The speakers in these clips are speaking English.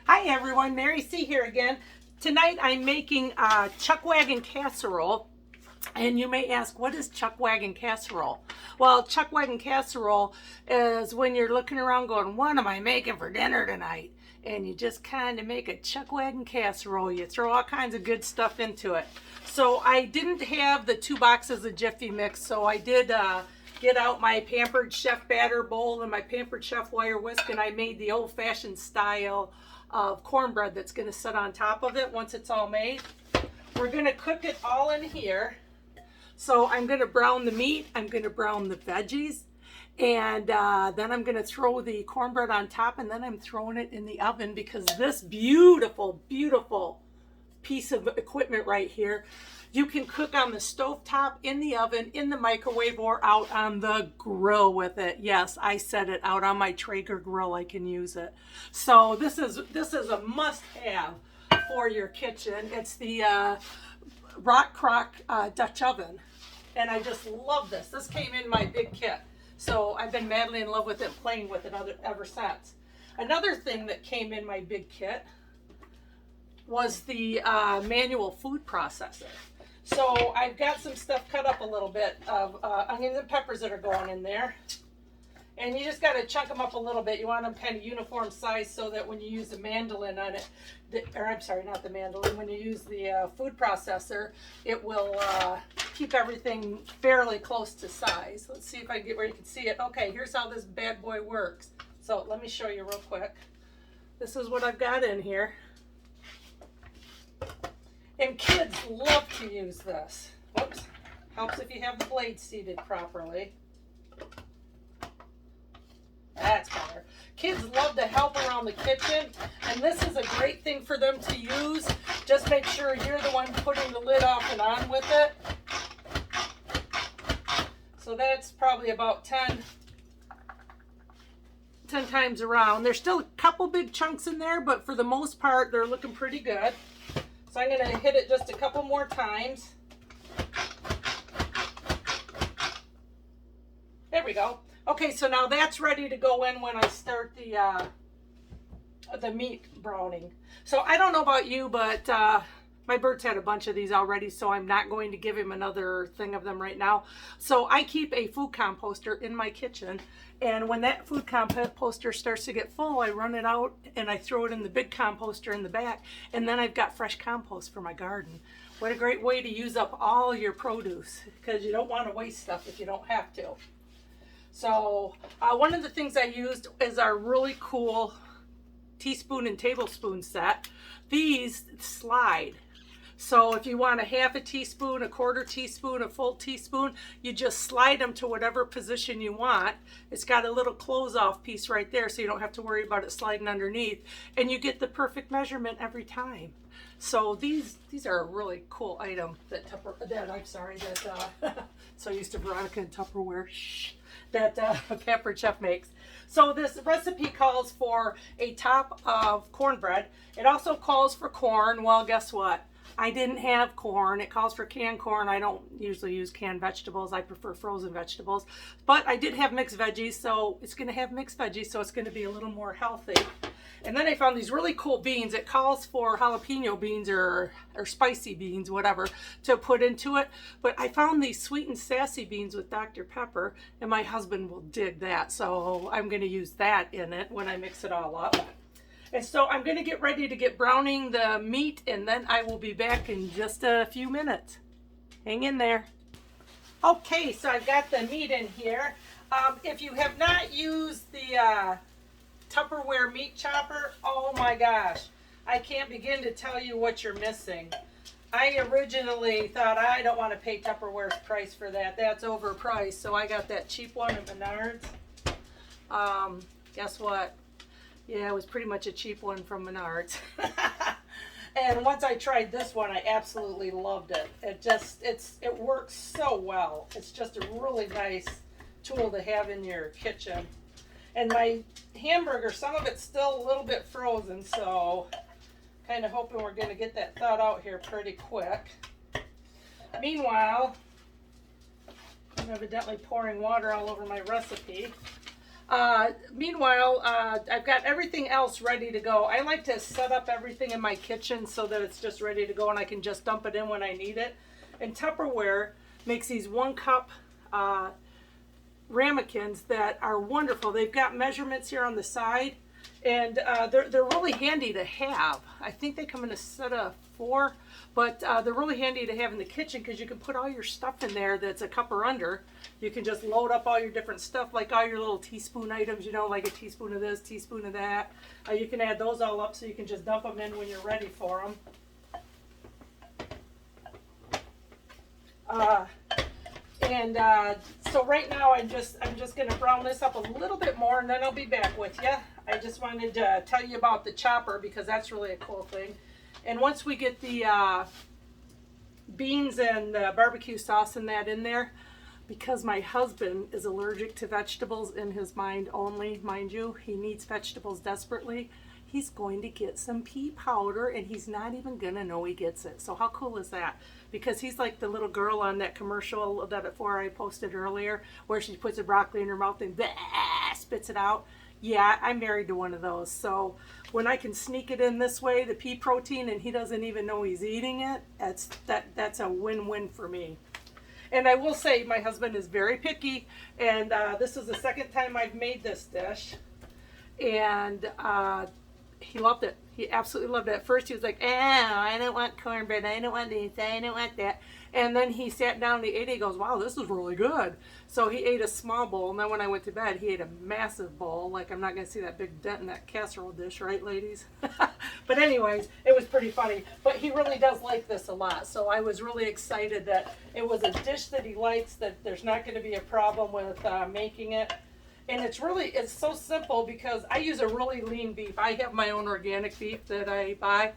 Hi everyone, Mary C here again. Tonight I'm making a Chuckwagon casserole. And you may ask, what is Chuckwagon casserole? Well, Chuckwagon casserole is when you're looking around going, what am I making for dinner tonight? And you just kind of make a Chuckwagon casserole. You throw all kinds of good stuff into it. So I didn't have the 2 boxes of Jiffy Mix, so I did get out my Pampered Chef batter bowl and my Pampered Chef wire whisk, and I made the old-fashioned style of cornbread that's going to sit on top of it once it's all made. We're going to cook it all in here. So I'm going to brown the meat, I'm going to brown the veggies, and then I'm going to throw the cornbread on top, and then I'm throwing it in the oven because this beautiful, beautiful piece of equipment right here, you can cook on the stovetop, in the oven, in the microwave, or out on the grill with it. Yes, I said it, out on my Traeger grill I can use it. So this is a must-have for your kitchen. It's the Rockcrock Dutch oven, and I just love this. This came in my big kit, so I've been madly in love with it, playing with it ever since. Another thing that came in my big kit was the manual food processor. So I've got some stuff cut up a little bit of onions and peppers that are going in there. And you just got to chunk them up a little bit. You want them kind of uniform size so that when you use the mandolin on it, or I'm sorry, not the mandolin, when you use the food processor, it will keep everything fairly close to size. Let's see if I can get where you can see it. Okay, here's how this bad boy works. So let me show you real quick. This is what I've got in here. And kids love to use this. Whoops. Helps if you have the blade seated properly. That's better. Kids love to help around the kitchen, and this is a great thing for them to use. Just make sure you're the one putting the lid off and on with it. So that's probably about 10 times around. There's still a couple big chunks in there, but for the most part, they're looking pretty good. So I'm going to hit it just a couple more times. There we go. Okay, so now that's ready to go in when I start the meat browning. So I don't know about you, but my bird's had a bunch of these already, so I'm not going to give him another thing of them right now. So I keep a food composter in my kitchen, and when that food composter starts to get full, I run it out and I throw it in the big composter in the back, and then I've got fresh compost for my garden. What a great way to use up all your produce, because you don't want to waste stuff if you don't have to. So one of the things I used is our really cool teaspoon and tablespoon set. These slide. So if you want a half a teaspoon, a quarter teaspoon, a full teaspoon, you just slide them to whatever position you want. It's got a little close off piece right there, so you don't have to worry about it sliding underneath. And you get the perfect measurement every time. So these are a really cool item that so used to Veronica and Tupperware, that Pampered Chef makes. So this recipe calls for a top of cornbread. It also calls for corn. Well, guess what? I didn't have corn. It calls for canned corn. I don't usually use canned vegetables. I prefer frozen vegetables. But I did have mixed veggies, so it's going to have mixed veggies, so it's going to be a little more healthy. And then I found these really cool beans. It calls for jalapeno beans or spicy beans, whatever, to put into it. But I found these sweet and sassy beans with Dr. Pepper, and my husband will dig that. So I'm going to use that in it when I mix it all up. And so I'm going to get ready to get browning the meat, and then I will be back in just a few minutes. Hang in there. Okay, so I've got the meat in here. If you have not used the Tupperware meat chopper, oh my gosh, I can't begin to tell you what you're missing. I originally thought I don't want to pay Tupperware's price for that. That's overpriced, so I got that cheap one at Menards. Guess what? Yeah, it was pretty much a cheap one from Menards. And once I tried this one, I absolutely loved it. It works so well. It's just a really nice tool to have in your kitchen. And my hamburger, some of it's still a little bit frozen, so kind of hoping we're going to get that thawed out here pretty quick. Meanwhile, I'm evidently pouring water all over my recipe. Meanwhile, I've got everything else ready to go. I like to set up everything in my kitchen so that it's just ready to go and I can just dump it in when I need it. And Tupperware makes these 1 cup ramekins that are wonderful. They've got measurements here on the side, and they're really handy to have. I think they come in a set of 4, but they're really handy to have in the kitchen because you can put all your stuff in there that's a cup or under. You can just load up all your different stuff, like all your little teaspoon items, you know, like a teaspoon of this, teaspoon of that. You can add those all up so you can just dump them in when you're ready for them. So right now I'm just going to brown this up a little bit more, and then I'll be back with you. I just wanted to tell you about the chopper because that's really a cool thing. And once we get the beans and the barbecue sauce and that in there, because my husband is allergic to vegetables in his mind only, mind you, he needs vegetables desperately. He's going to get some pea powder, and he's not even going to know he gets it. So how cool is that? Because he's like the little girl on that commercial that before I posted earlier, where she puts a broccoli in her mouth and spits it out. Yeah, I'm married to one of those. So when I can sneak it in this way, the pea protein, and he doesn't even know he's eating it, that's a win-win for me. And I will say my husband is very picky, and this is the second time I've made this dish. And he loved it. He absolutely loved it. At first he was like, I don't want cornbread. I don't want this. I don't want that. And then he sat down and he ate it. He goes, wow, this is really good. So he ate a small bowl. And then when I went to bed, he ate a massive bowl. Like, I'm not going to see that big dent in that casserole dish, right, ladies? But anyways, it was pretty funny. But he really does like this a lot. So I was really excited that it was a dish that he likes, that there's not going to be a problem with making it. And it's so simple because I use a really lean beef. I have my own organic beef that I buy,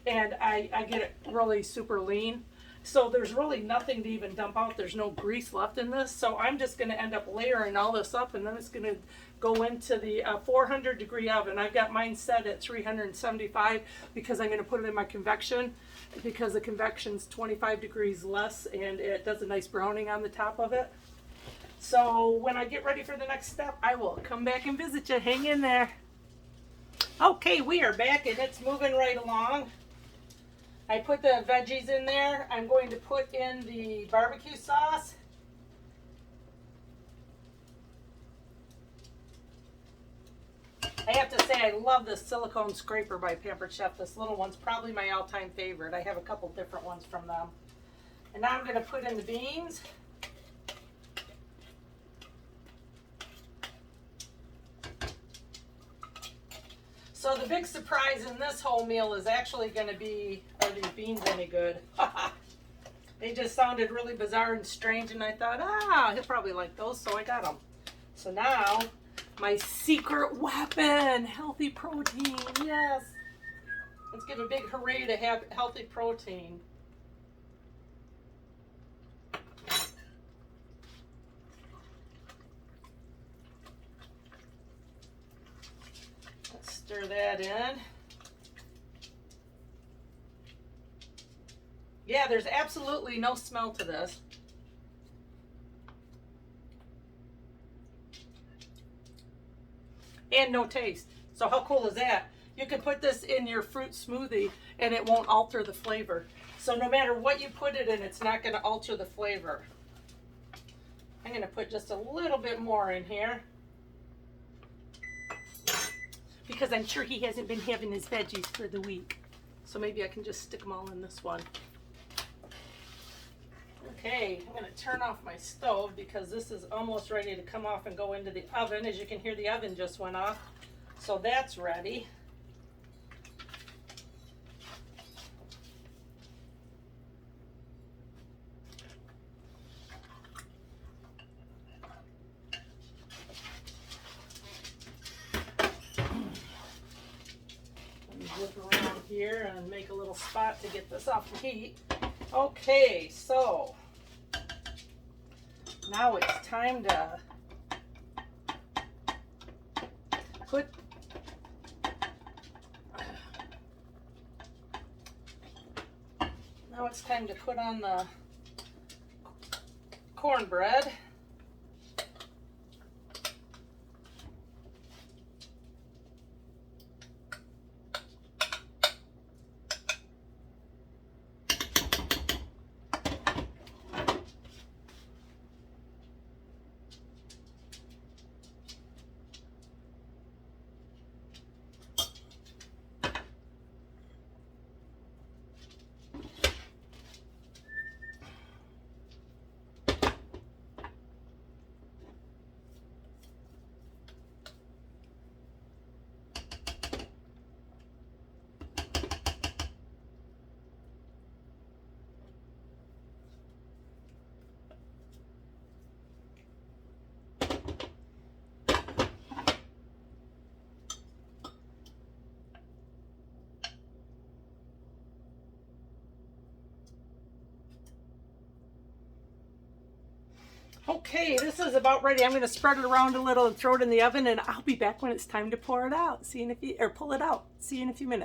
and I get it really super lean. So there's really nothing to even dump out. There's no grease left in this. So I'm just going to end up layering all this up, and then it's going to go into the 400-degree oven. I've got mine set at 375 because I'm going to put it in my convection, because the convection's 25 degrees less, and it does a nice browning on the top of it. So when I get ready for the next step, I will come back and visit you. Hang in there. Okay, we are back, and it's moving right along. I put the veggies in there. I'm going to put in the barbecue sauce. I have to say I love this silicone scraper by Pampered Chef. This little one's probably my all-time favorite. I have a couple different ones from them. And now I'm going to put in the beans. So the big surprise in this whole meal is actually going to be, are these beans any good? They just sounded really bizarre and strange, and I thought, he'll probably like those, so I got them. So now, my secret weapon, healthy protein, yes. Let's give a big hooray to have healthy protein. Stir that in. Yeah, there's absolutely no smell to this. And no taste. So how cool is that? You can put this in your fruit smoothie and it won't alter the flavor. So no matter what you put it in, it's not going to alter the flavor. I'm going to put just a little bit more in here, because I'm sure he hasn't been having his veggies for the week. So maybe I can just stick them all in this one. Okay, I'm going to turn off my stove because this is almost ready to come off and go into the oven. As you can hear, the oven just went off. So that's ready. Zip around here and make a little spot to get this off the heat. Okay, so now it's time to put on the cornbread. Okay, this is about ready. I'm going to spread it around a little and throw it in the oven, and I'll be back when it's time to pour it out. See you in a few, or pull it out. See you in a few minutes.